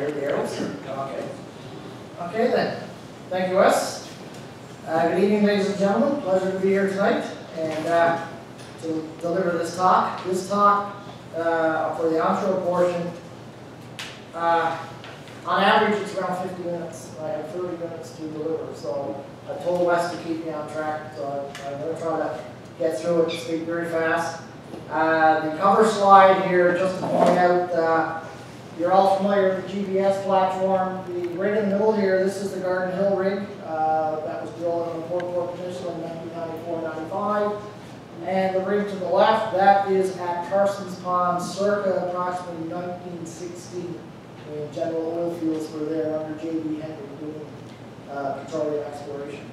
hear the arrows? Okay. Okay then. Thank you, Wes. Good evening, ladies and gentlemen. Pleasure to be here tonight and to deliver this talk. This talk for the onshore portion, on average it's around 50 minutes. I have 30 minutes to deliver, so I told Wes to keep me on track, so I'm going to try to get through it and speak very fast. The cover slide here, just to point out, you're all familiar with the GPS platform. The rig in the middle here, this is the Garden Hill rig that was drilled on the Port Peninsula in 1994-95. And the rig to the left, that is at Carson's Pond circa approximately 1960, when General Oil Fields were there under J.B. Henry doing petroleum exploration.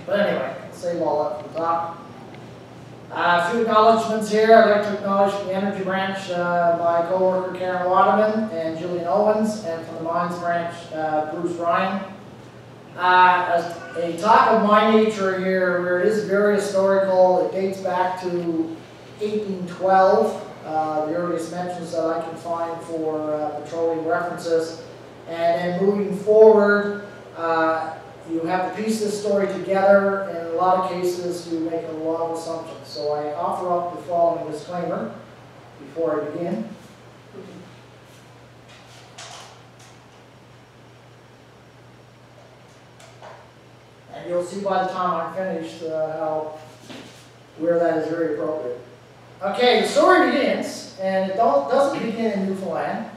But anyway, I'll save all that for the top. A few acknowledgements here. I'd like to acknowledge from the Energy Branch my co-worker Karen Waterman and Julian Owens, and from the Mines Branch Bruce Ryan. A talk of my nature here, where it is very historical, it dates back to 1812, the earliest mentions that I can find for petroleum references. And then moving forward, you have to piece this story together, and in a lot of cases you make a lot of assumptions. So I offer up the following disclaimer before I begin. And you'll see by the time I'm finished where that is very appropriate. Okay, the story begins, and it doesn't begin in Newfoundland.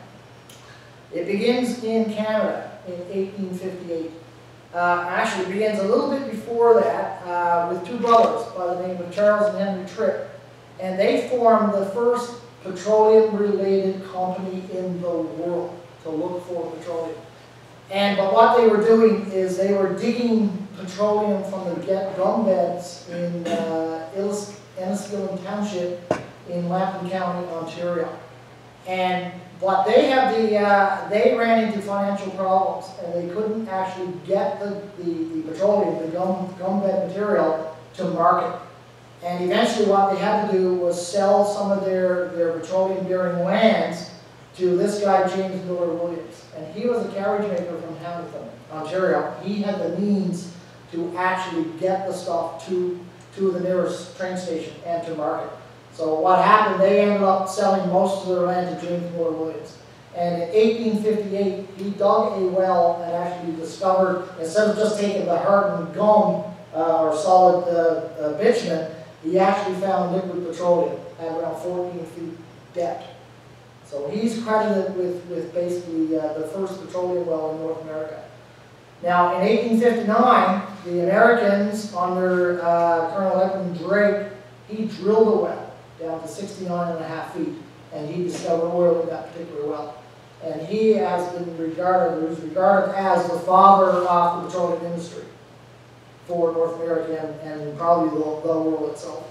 It begins in Canada in 1858. Actually, it begins a little bit before that with two brothers by the name of Charles and Henry Tripp. And they formed the first petroleum-related company in the world to look for petroleum. But what they were doing is they were digging petroleum from the gum beds in Enniskillen Township in Lambton County, Ontario. But they ran into financial problems, and they couldn't actually get the petroleum, the gum bed material, to market. And eventually what they had to do was sell some of their petroleum-bearing lands to this guy, James Miller Williams. And he was a carriage maker from Hamilton, Ontario. He had the means to actually get the stuff to the nearest train station and to market. So what happened, they ended up selling most of their land to James Miller Williams. And in 1858, he dug a well and actually discovered, instead of just taking the hardened gum or solid bitumen, he actually found liquid petroleum at around 14 feet depth. So he's credited with basically the first petroleum well in North America. Now, in 1859, the Americans, under Colonel Edwin Drake, he drilled a well down to 69.5 feet, and he discovered oil in that particular well. And he was regarded as the father of the petroleum industry for North America and probably the world itself.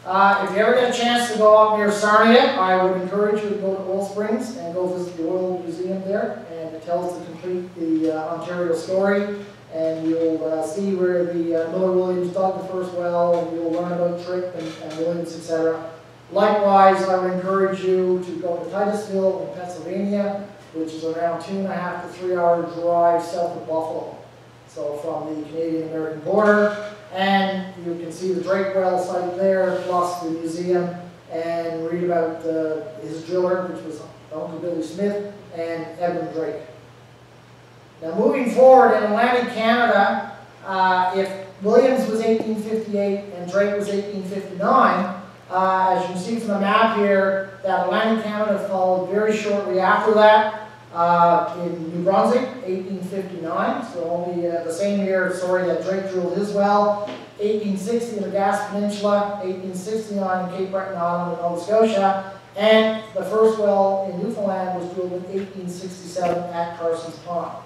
If you ever get a chance to go up near Sarnia, I would encourage you to go to Oil Springs and go visit the Oil Museum there, and it tells the complete Ontario story. And you'll see where the Miller Williams dug the first well, and you'll learn about Tripp and Williams, etc. Likewise, I would encourage you to go to Titusville in Pennsylvania, which is around 2.5 to 3 hour drive south of Buffalo. So from the Canadian-American border, and you can see the Drake well site there, plus the museum, and read about his driller, which was Uncle Billy Smith, and Edwin Drake. Now moving forward in Atlantic Canada, if Williams was 1858 and Drake was 1859, as you can see from the map here, that Atlantic Canada followed very shortly after that in New Brunswick, 1859, so only the same year, that Drake drilled his well. 1860 in the Gas Peninsula, 1869 in Cape Breton Island in Nova Scotia, and the first well in Newfoundland was drilled in 1867 at Carson's Pond.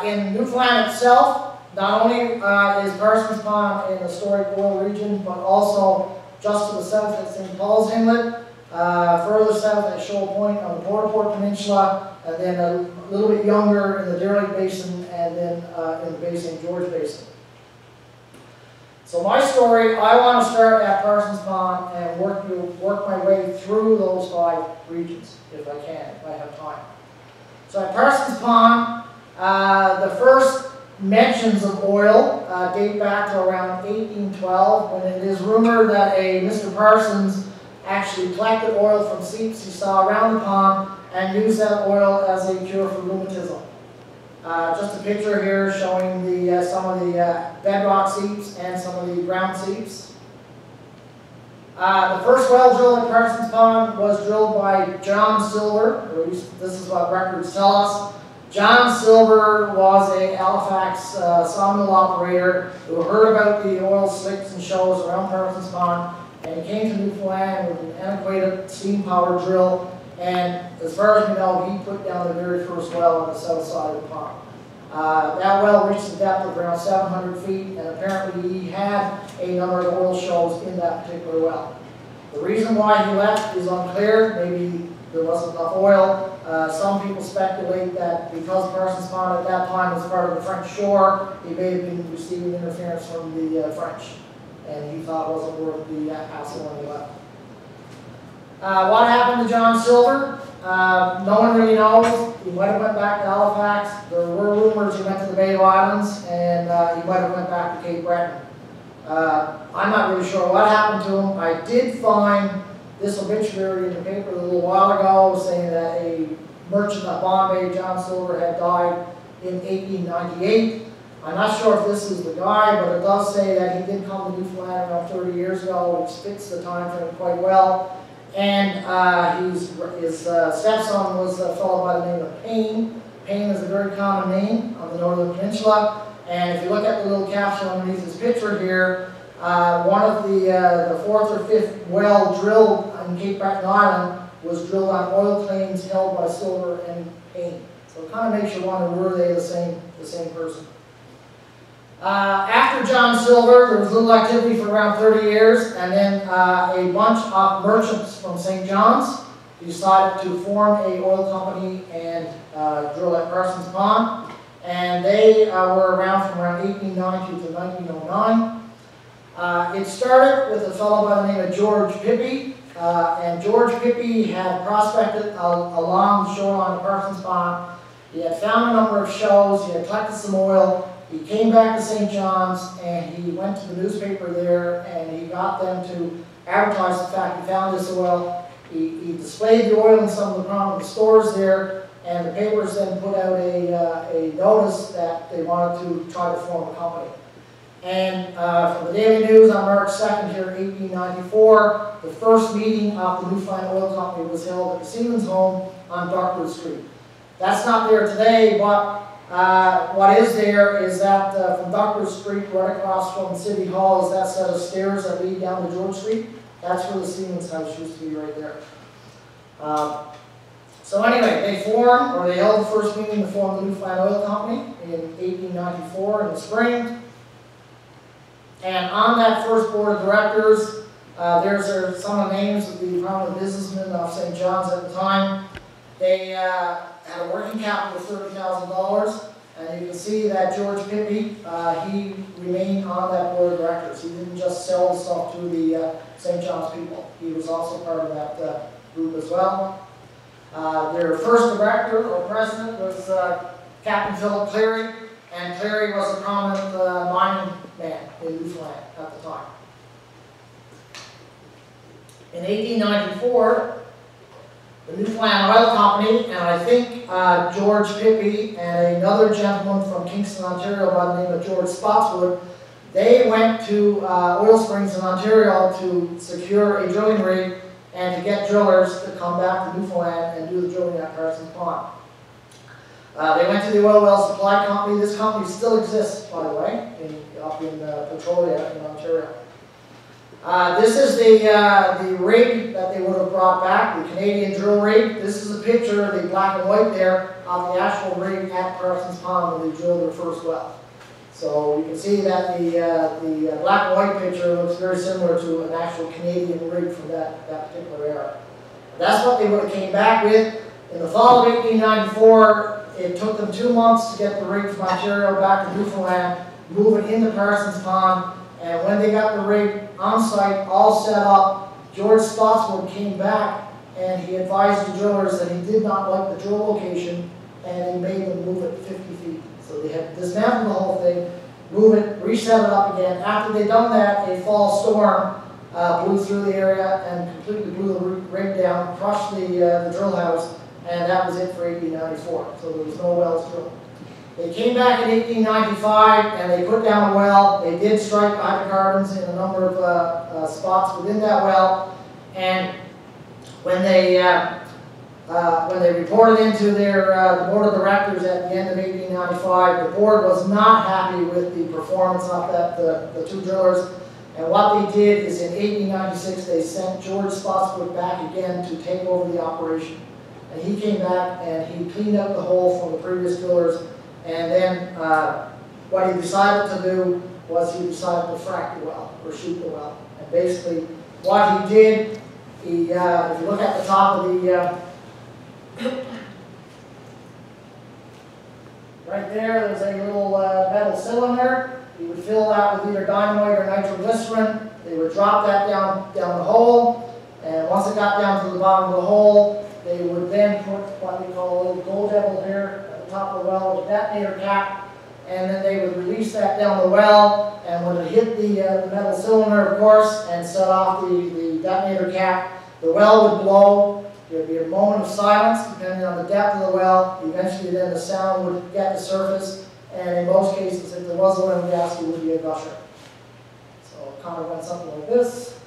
In Newfoundland itself, not only is Carson's Pond in the historic oil region, but also just to the south at St. Paul's Inlet, further south at Shoal Point on the Port Peninsula, and then a little bit younger in the Deer Lake Basin, and then in the Bay St. George Basin. So my story, I want to start at Carson's Pond and work my way through those 5 regions. if I can, if I have time. So at Parsons Pond, the first mentions of oil date back to around 1812, when it is rumored that a Mr. Parsons actually collected oil from seeps he saw around the pond and used that oil as a cure for rheumatism. Just a picture here showing some of the bedrock seeps and some of the ground seeps. The first well drilled at Parsons Pond was drilled by John Silver, or at least this is what records tell us. John Silver was a Halifax sawmill operator who heard about the oil slicks and shows around Parsons Pond, and he came to Newfoundland with an antiquated steam-powered drill, and as far as we know, he put down the very first well on the south side of the pond. That well reached a depth of around 700 feet, and apparently he had a number of oil shows in that particular well. The reason why he left is unclear. Maybe there wasn't enough oil. Some people speculate that because Parsons Pond at that time was part of the French shore, he may have been receiving interference from the French, and he thought it wasn't worth the hassle when he left. What happened to John Silver? No one really knows. He might have went back to Halifax. There were rumors he went to the Bay Islands, and he might have went back to Cape Breton. I'm not really sure what happened to him. I did find this obituary in the paper a little while ago saying that a merchant at Bombay, John Silver, had died in 1898. I'm not sure if this is the guy, but it does say that he did come to Newfoundland around 30 years ago, which fits the time frame quite well. And his stepson was a fellow by the name of Payne. Payne is a very common name on the Northern Peninsula. And if you look at the little capsule underneath his picture here, one of the fourth or fifth well drilled on Cape Breton Island was drilled on oil claims held by Silver and Payne. So it kind of makes you wonder, were they the same person? After John Silver, there was little activity for around 30 years, and then a bunch of merchants from St. John's decided to form an oil company and drill at Parsons Pond. And they were around from around 1890 to 1909. It started with a fellow by the name of George Pippy, and George Pippy had prospected along the shoreline of Parsons Pond. He had found a number of shows, he had collected some oil. He came back to St. John's and he went to the newspaper there and he got them to advertise the fact he found this oil. He displayed the oil in some of the prominent stores there, and the papers then put out a notice that they wanted to try to form a company. And from the Daily News on March 2nd here, 1894, the first meeting of the Newfoundland Oil Company was held at the Seaman's Home on Dartwood Street. That's not there today, but what is there is that from Dartwood Street, right across from City Hall, is that set of stairs that lead down to George Street. That's where the Seaman's house used to be, right there. So anyway, they formed, or they held the first meeting to form the Newfoundland Oil Company in 1894 in the spring. And on that first board of directors, there's some of the names of the prominent businessmen of St. John's at the time. They had a working capital of $30,000, and you can see that George Pippy, he remained on that board of directors. He didn't just sell the stuff to the St. John's people. He was also part of that group as well. Their first director or president was Captain Philip Cleary, and Cleary was a prominent mining man in Newfoundland at the time. In 1894, the Newfoundland Oil Company, and I think George Pippy and another gentleman from Kingston, Ontario by the name of George Spotswood, they went to Oil Springs in Ontario to secure a drilling rig and to get drillers to come back to Newfoundland and do the drilling at Parsons Pond. They went to the Oil Well Supply Company. This company still exists, by the way, up in Petrolia in Ontario. This is the rig that they would have brought back, the Canadian drill rig. This is a picture, the black and white there, of the actual rig at Parsons Pond when they drilled their first well. So you can see that the black and white picture looks very similar to an actual Canadian rig from that particular era. That's what they would have came back with. In the fall of 1894, it took them 2 months to get the rig from Ontario back to Newfoundland, move it into Parsons Pond, and when they got the rig on site, all set up, George Spotswood came back and he advised the drillers that he did not like the drill location, and he made them move it 50 feet. So they had dismantled the whole thing, move it, reset it up again. After they'd done that, a fall storm blew through the area and completely blew the rig down, crushed the drill house, and that was it for 1894. So there was no wells drilled. They came back in 1895 and they put down a well. They did strike hydrocarbons in a number of spots within that well, and when they reported into their the board of directors at the end of 1895, the board was not happy with the performance of the two drillers. And what they did is in 1896, they sent George Spotswood back again to take over the operation. And he came back and he cleaned up the hole from the previous drillers. And then what he decided to do was he decided to frack the well, or shoot the well. And basically what he did, if you look at the top of the, right there's a little metal cylinder. He would fill that with either dynamite or nitroglycerin. They would drop that down the hole, and once it got down to the bottom of the hole, they would then put what we call a little gold devil here at the top of the well with a detonator cap, and then they would release that down the well, and when it hit the metal cylinder, of course, and set off the detonator cap, the well would blow. There would be a moment of silence depending on the depth of the well. Eventually then the sound would get to surface, and in most cases, if there was oil and gas, it would be a gusher. So it kind of went something like this.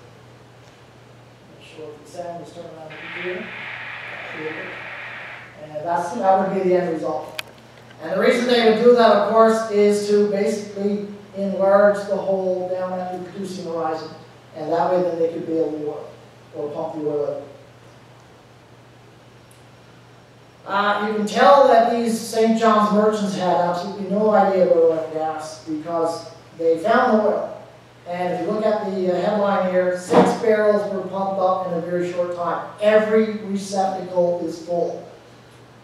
Make sure if the sound is turned on the computer. And that would be the end result. And the reason they would do that, of course, is to basically enlarge the hole down at the producing horizon. And that way then they could bail the oil, or pump the oil out. You can tell that these St. John's merchants had absolutely no idea about oil and gas because they found the oil. And if you look at the headline here, 6 barrels were pumped up in a very short time. Every receptacle is full.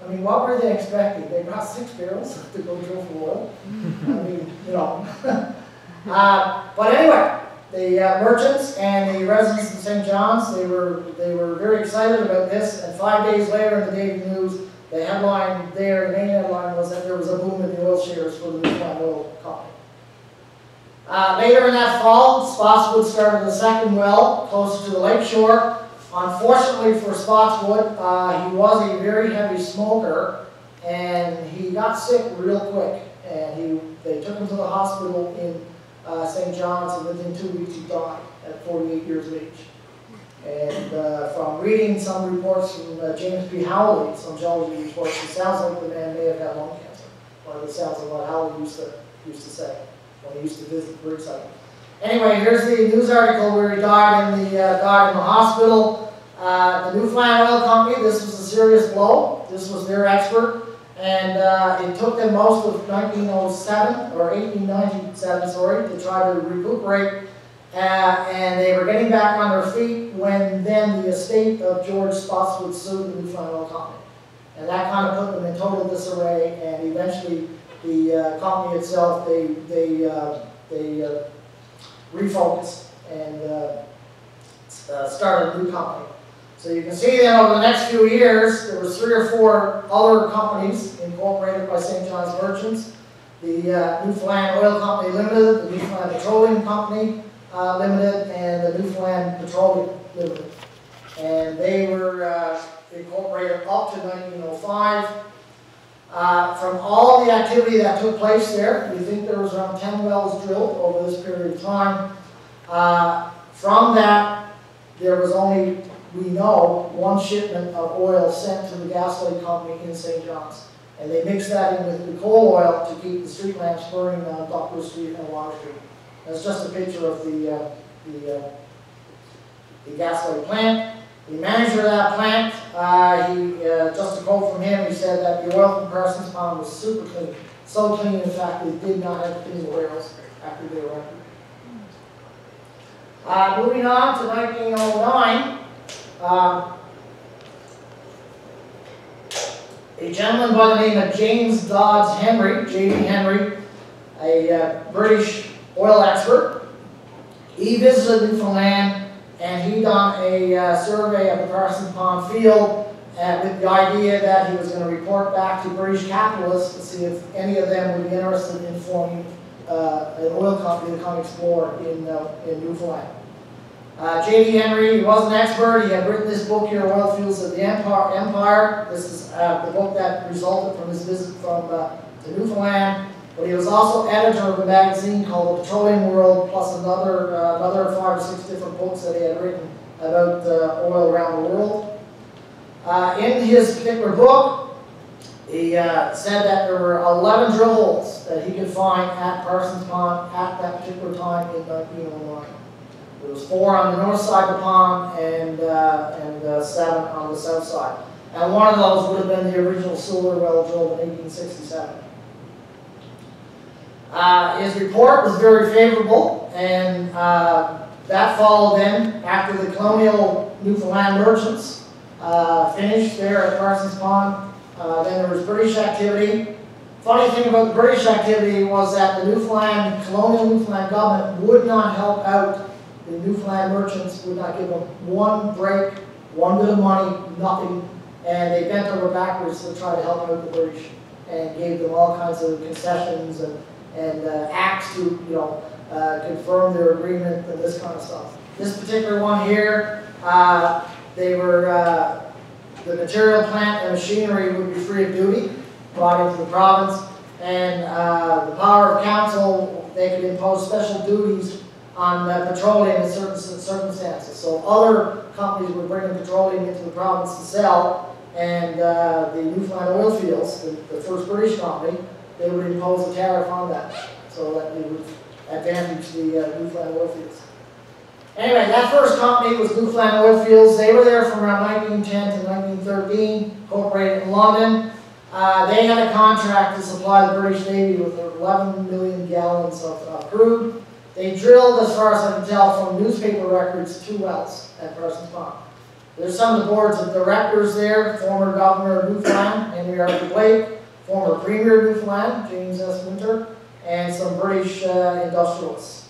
I mean, what were they expecting? They got 6 barrels to go drill for oil. I mean, you know. But anyway, the merchants and the residents of St. John's, they were very excited about this. And 5 days later in the Daily News, the headline there, the main headline was that there was a boom in the oil shares for the Newfoundland Oil Company. Later in that fall, Spotswood started a second well closer to the lake shore. Unfortunately for Spotswood, he was a very heavy smoker, and he got sick real quick. And they took him to the hospital in St. John's, and within 2 weeks he died at 48 years of age. And from reading some reports from James P. Howley, some geology reports, it sounds like the man may have had lung cancer. Or it sounds like what Howley used to say when he used to visit the rig site. Anyway, here's the news article where he died in the hospital. The Newfoundland Oil Company, this was a serious blow. This was their expert. And it took them most of 1907, or 1897, sorry, to try to recuperate. And they were getting back on their feet when then the estate of George Spotswood sued the Newfoundland Oil Company. And that kind of put them in total disarray, and eventually the company itself, they refocused and started a new company. So you can see then over the next few years, there was 3 or 4 other companies incorporated by St. John's Merchants. The Newfoundland Oil Company Limited, the Newfoundland Petroleum Company Limited, and the Newfoundland Petroleum Limited. And they were incorporated up to 1905. From all the activity that took place there, we think there was around 10 wells drilled over this period of time. From that, there was only, we know, 1 shipment of oil sent to the Gaslight Company in St. John's. And they mixed that in with the coal oil to keep the street lamps burning on Doctor Street and Water Street. That's just a picture of the Gaslight plant. The manager of that plant, just a quote from him, he said that the oil compression pond was super clean. So clean, in fact, they did not have to clean the whales after they were empty. Moving on to 1909, a gentleman by the name of James Dodds Henry, J.D. Henry, a British oil expert, he visited Newfoundland and he done a survey of the Parsons Pond field with the idea that he was going to report back to British capitalists to see if any of them would be interested in forming an oil company to come explore in Newfoundland. J.D. Henry, he was an expert. He had written this book here, Oil Fields of the Empire. This is the book that resulted from his visit to Newfoundland. But he was also editor of a magazine called The Petroleum World, plus another 5 or 6 different books that he had written about oil around the world. In his particular book, he said that there were 11 drill holes that he could find at Parsons Pond at that particular time in 1909. There was 4 on the north side of the pond and 7 on the south side. And one of those would have been the original silver well drilled in 1867. His report was very favorable, and that followed then after the colonial Newfoundland merchants finished there at Parsons Pond. Then there was British activity. Funny thing about the British activity was that the colonial Newfoundland government would not help out the Newfoundland merchants, would not give them one break, one bit of money, nothing, and they bent over backwards to try to help out the British and gave them all kinds of concessions and acts to, confirm their agreement and this kind of stuff. This particular one here, the material plant and machinery would be free of duty, brought into the province, and the power of council, they could impose special duties on petroleum in certain circumstances. So other companies would bring in petroleum into the province to sell, and the Newfoundland oil fields, the first British company, they would impose a tariff on that, so that they would advantage the Newfoundland oil fields. Anyway, that first company was Newfoundland Oil Fields. They were there from around 1910 to 1913, incorporated in London. They had a contract to supply the British Navy with 11 million gallons of crude. They drilled, as far as I can tell from newspaper records, 2 wells at Parsons Pond. There's some of the boards of directors there, former Governor of Newfoundland, Henry Arthur Blake, former Premier of Newfoundland, James S. Winter, and some British industrialists.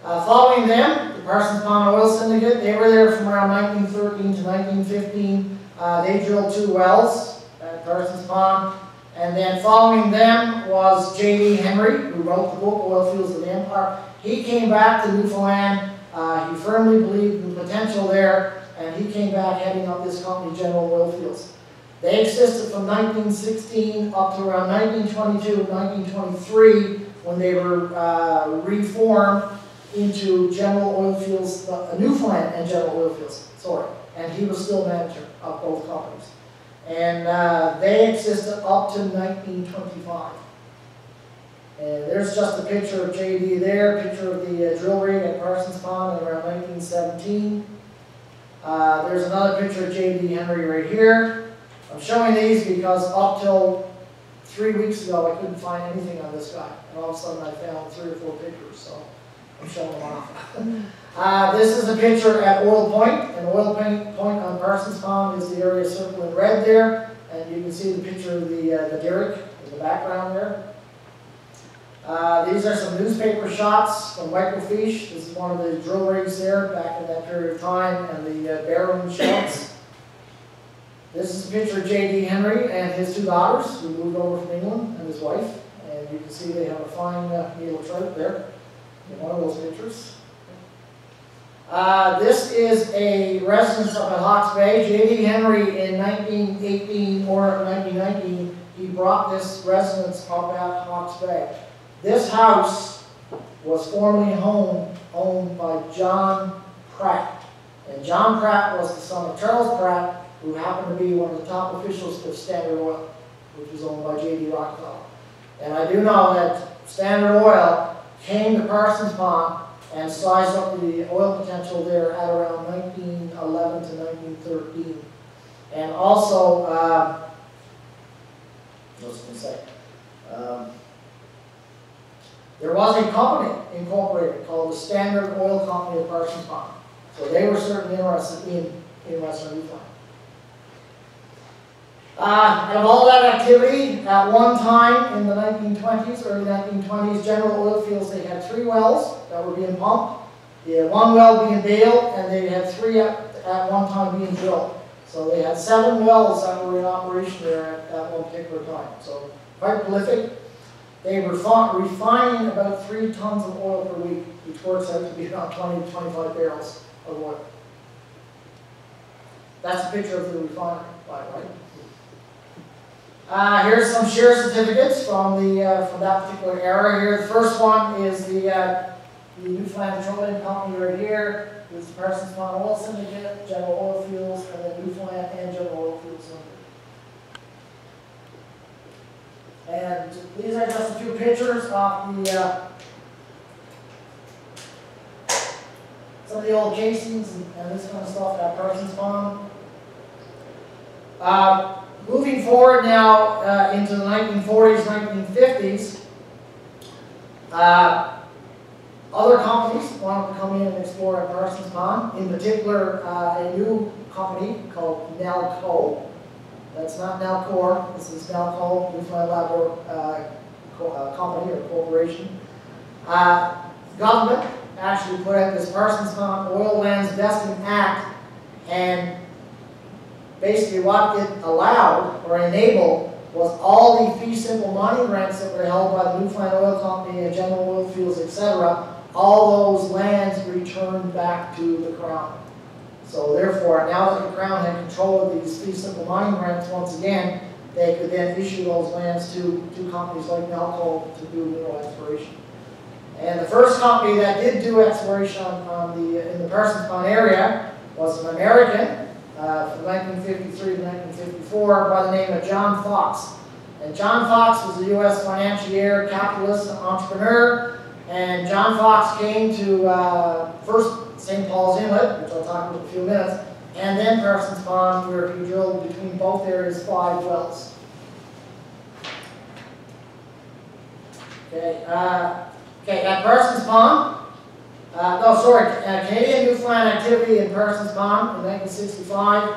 Following them, the Parsons Pond Oil Syndicate, they were there from around 1913 to 1915. They drilled 2 wells at Parsons Pond. And then following them was J.D. Henry, who wrote the book, Oil Fields of the Empire. He came back to Newfoundland. He firmly believed in the potential there, and he came back heading up this company, General Oil Fields. They existed from 1916 up to around 1922, 1923, when they were reformed into General Oil Fields, Newfoundland and General Oil Fields, sorry. And he was still manager of both companies. And they existed up to 1925. And there's just a picture of J.D. there, picture of the drill rig at Parsons Pond in around 1917. There's another picture of J.D. Henry right here. I'm showing these because up till 3 weeks ago I couldn't find anything on this guy. And all of a sudden I found 3 or 4 pictures, so I'm showing them off. This is a picture at Oil Point, and Oil Point on Parsons Pond is the area circled in red there, and you can see the picture of the derrick in the background there. These are some newspaper shots from microfiche. This is one of the drill rigs there back in that period of time, and the barrowing shots. This is a picture of J.D. Henry and his 2 daughters who moved over from England, and his wife, and you can see they have a fine meal of trout there in one of those pictures. This is a residence up at Hawke's Bay. J.D. Henry in 1918 or 1919, he brought this residence up at Hawke's Bay. This house was formerly owned by John Pratt. And John Pratt was the son of Charles Pratt, who happened to be one of the top officials of Standard Oil, which was owned by J.D. Rockefeller. And I do know that Standard Oil came to Parsons Pond and sized up the oil potential there at around 1911 to 1913. And also, what was I going to say? There was a company incorporated called the Standard Oil Company of Parsons Pond. So they were certainly interested in Western Newfoundland. Out of all that activity, at one time in the 1920s, early 1920s, General Oil Fields, they had 3 wells that were being pumped. one well being bailed, and they had 3 at one time being drilled. So they had 7 wells that were in operation there at one particular time. So quite prolific. They were refining about 3 tons of oil per week, which works out to be around 20 to 25 barrels of oil. That's a picture of the refinery, by the way. Here's some share certificates from that particular era. Here, the first one is the Newfoundland Petroleum Company right here. There's the Parsons Pond Oil Syndicate, General Oil Fields, and then Newfoundland and General Oil Fields Limited. And these are just a few pictures of some of the old casings and this kind of stuff at Parsons Pond. Moving forward now into the 1940s, 1950s, other companies wanted to come in and explore at Parsons Pond. In particular, a new company called Nalco. That's not Nalcor, this is Nalco, Newfoundland Labrador company or corporation. The government actually put out this Parsons Pond Oil Lands Vesting Act, and basically what it allowed or enabled was all the fee simple mining grants that were held by the Newfoundland Oil Company and General Oil Fields, etc., all those lands returned back to the Crown. So therefore, now that the Crown had control of these fee simple mining grants once again, they could then issue those lands to companies like Nalco to do mineral exploration. And the first company that did do exploration in the Parsons Pond area was an American from 1953 to 1954 by the name of John Fox. And John Fox was a U.S. financier, capitalist, and entrepreneur. And John Fox came to first St. Paul's Inlet, which I'll talk about in a few minutes, and then Parsons Pond, where he drilled between both areas 5 wells. Okay, at Parsons Pond, Canadian Newfoundland activity in Parsons Pond in 1965.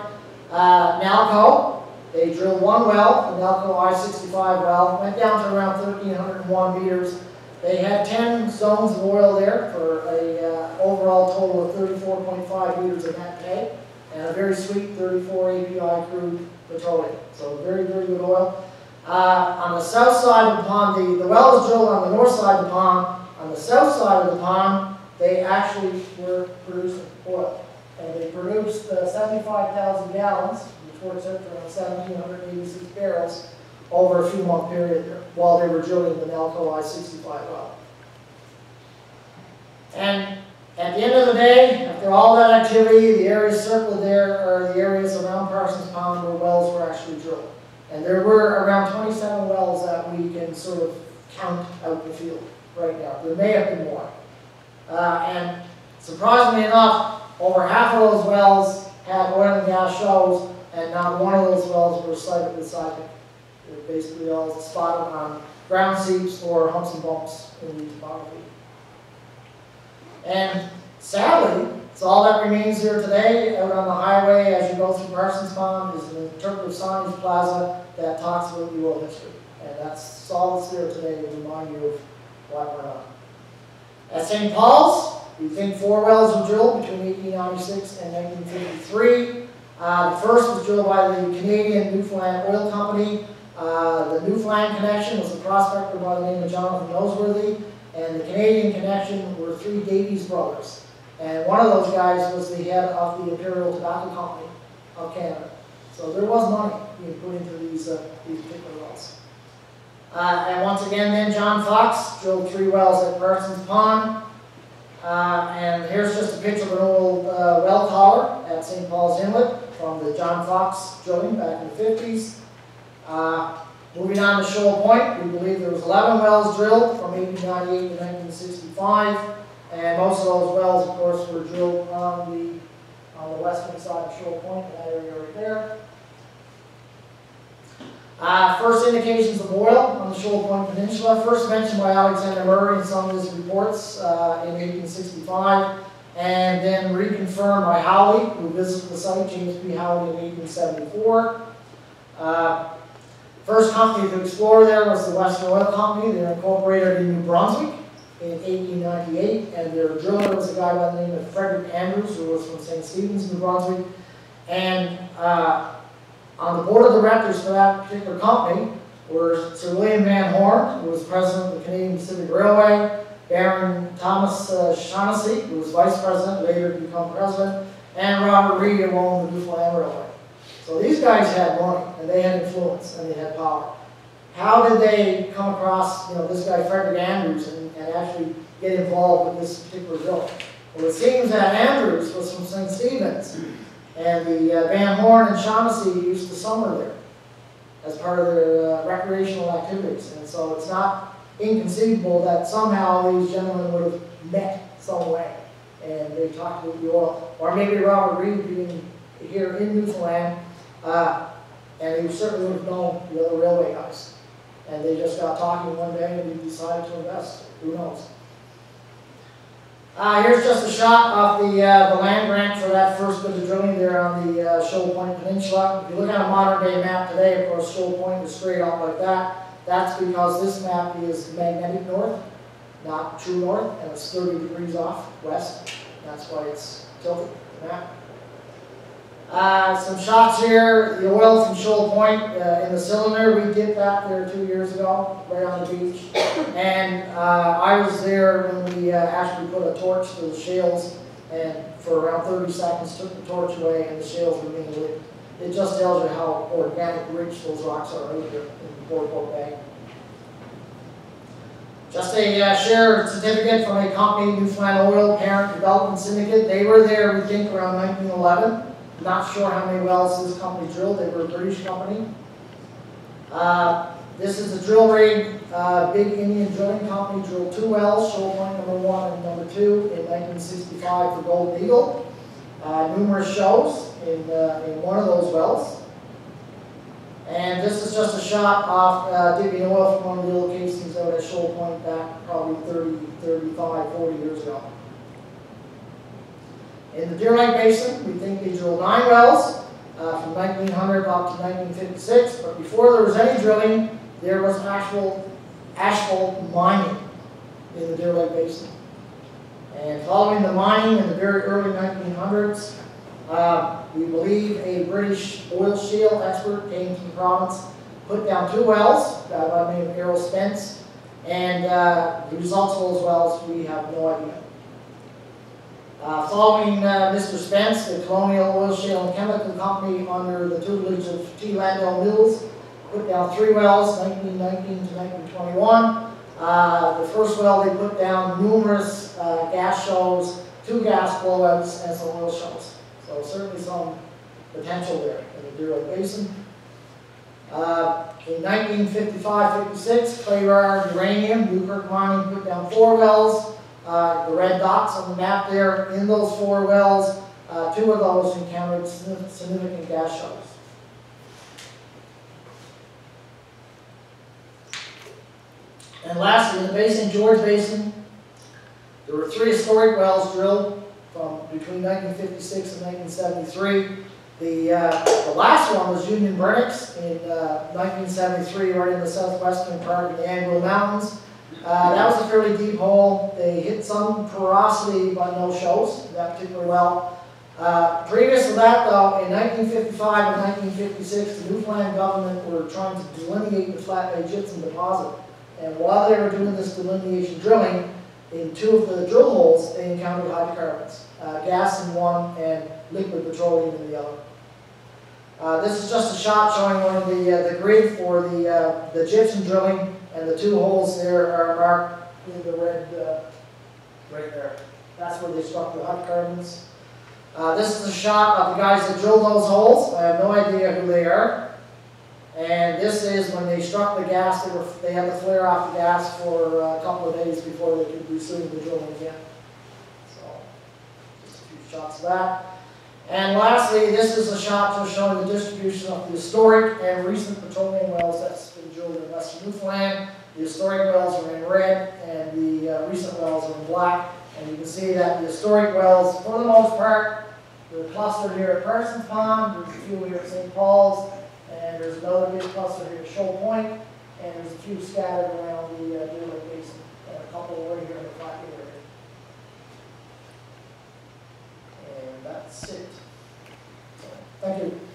Nalco, they drilled 1 well, the Nalco I-65 well, went down to around 1,301 meters. They had 10 zones of oil there for an overall total of 34.5 liters of net pay, and a very sweet 34 API crude petroleum. So very, very good oil. On the south side of the pond, the well was drilled on the north side of the pond. On the south side of the pond, they actually were producing oil. And they produced 75,000 gallons, which works out to around 1,786 barrels, over a few month period there, while they were drilling the Nalco I-65 well. And at the end of the day, after all that activity, the areas circled there are the areas around Parsons Pond where wells were actually drilled. And there were around 27 wells that we can sort of count out the field right now. There may have been more. And surprisingly enough, over half of those wells had oil and gas shows, and not one of those wells were sited with seismic. They're basically all spotted on ground seeps or humps and bumps in the topography. And sadly, so all that remains here today out on the highway as you go through Parsons Pond is an interpretive signage plaza that talks about the oil history. And that's all that's there today to remind you of what went on. At St. Paul's, we think 4 wells were drilled between 1896 and 1953. The first was drilled by the Canadian Newfoundland Oil Company. The Newfoundland connection was a prospector by the name of Jonathan Noseworthy, and the Canadian connection were 3 Davies brothers. And one of those guys was the head of the Imperial Tobacco Company of Canada. So there was money being put into these particular wells. And once again then, John Fox drilled 3 wells at Parsons Pond. And here's just a picture of an old well collar at St. Paul's Inlet from the John Fox drilling back in the 50s. Moving on to Shoal Point, we believe there was 11 wells drilled from 1898 to 1965, and most of those wells, of course, were drilled on the western side of Shoal Point, that area right there. First indications of oil on the Shoal Point Peninsula, first mentioned by Alexander Murray in some of his reports in 1865, and then reconfirmed by Howley, who visited the site, James B. Howley, in 1874. First company to explore there was the Western Oil Company. They're incorporated in New Brunswick. in 1898, and their driller was a guy by the name of Frederick Andrews, who was from St. Stephen's, New Brunswick. And on the board of directors for that particular company were Sir William Van Horn, who was president of the Canadian Pacific Railway, Baron Thomas Shaughnessy, who was vice president, later to become president, and Robert Reed, who owned the Newfoundland Railway. So these guys had money, and they had influence, and they had power. How did they come across, this guy Frederick Andrews and actually get involved with this particular drilling? Well, it seems that Andrews was from St. Stephen's, and the Van Horn and Shaughnessy used to summer there as part of their recreational activities. And so it's not inconceivable that somehow these gentlemen would have met some way, and they talked about the oil. Or maybe Robert Reed being here in Newfoundland, and he certainly would have known the other railway guys. And they just got talking one day and we decided to invest. Who knows? Here's just a shot of the land grant for that first bit of drilling there on the Shoal Point Peninsula. If you look at a modern day map today, of course, Shoal Point is straight up like that. That's because this map is magnetic north, not true north, and it's 30 degrees off west. That's why it's tilted, the map. Some shots here, the oil from Shoal Point in the cylinder. We dipped that there 2 years ago, right on the beach. And I was there when we actually put a torch to the shales, and for around 30 seconds took the torch away and the shales were being lit. It just tells you how organic rich those rocks are out here in Port Bay. Just a share certificate from a company, Newfoundland Oil Parent Development Syndicate. They were there, we think, around 1911. Not sure how many wells this company drilled. They were a British company. This is a drill rig. Big Indian Drilling Company drilled 2 wells, Shoal Point number 1 and number 2, in 1965 for Golden Eagle. Numerous shows in one of those wells. And this is just a shot of dipping oil from one of the little casings out at Shoal Point back probably 30, 35, 40 years ago. In the Deer Lake Basin, we think they drilled 9 wells from 1900 up to 1956, but before there was any drilling, there was actual asphalt mining in the Deer Lake Basin. And following the mining in the very early 1900s, we believe a British oil shale expert came to the province, put down 2 wells, by the name of Errol Spence, and the results of those wells, we have no idea. Following Mr. Spence, the Colonial Oil Shale and Chemical Company, under the tutelage of T. Landell Mills, put down 3 wells, 1919 to 1921. The first well, they put down numerous gas shows, 2 gas blowouts, and some oil shows. So certainly some potential there in the Deer Lake Basin. In 1955-56, Clayrard Uranium, Newkirk Mining put down 4 wells. The red dots on the map there, in those 4 wells, 2 of those encountered significant gas shows. And lastly, in the St. George Basin, there were 3 historic wells drilled from between 1956 and 1973. The last one was Union Burnix in 1973, right in the southwestern part of the Anglo Mountains. That was a fairly deep hole. They hit some porosity, but no shows, that particular well. Previous to that, though, in 1955 and 1956, the Newfoundland government were trying to delineate the Flat Bay gypsum deposit. And while they were doing this delineation drilling, in 2 of the drill holes, they encountered hydrocarbons. Gas in one and liquid petroleum in the other. This is just a shot showing one of the grid for the gypsum drilling. And the 2 holes there are marked in the red right there. That's where they struck the hydrocarbons. This is a shot of the guys that drilled those holes. I have no idea who they are. And this is when they struck the gas. They had to flare off the gas for a couple of days before they could resume the drilling again. So, just a few shots of that. And lastly, this is a shot just showing the distribution of the historic and recent petroleum wells that's been drilled in western Newfoundland. The historic wells are in red, and the recent wells are in black. And you can see that the historic wells, for the most part, they're clustered here at Parsons Pond. There's a few here at St. Paul's, and there's another big cluster here at Shoal Point, and there's a few scattered around the Deer Lake Basin, and a couple right here in the That's it. So, thank you.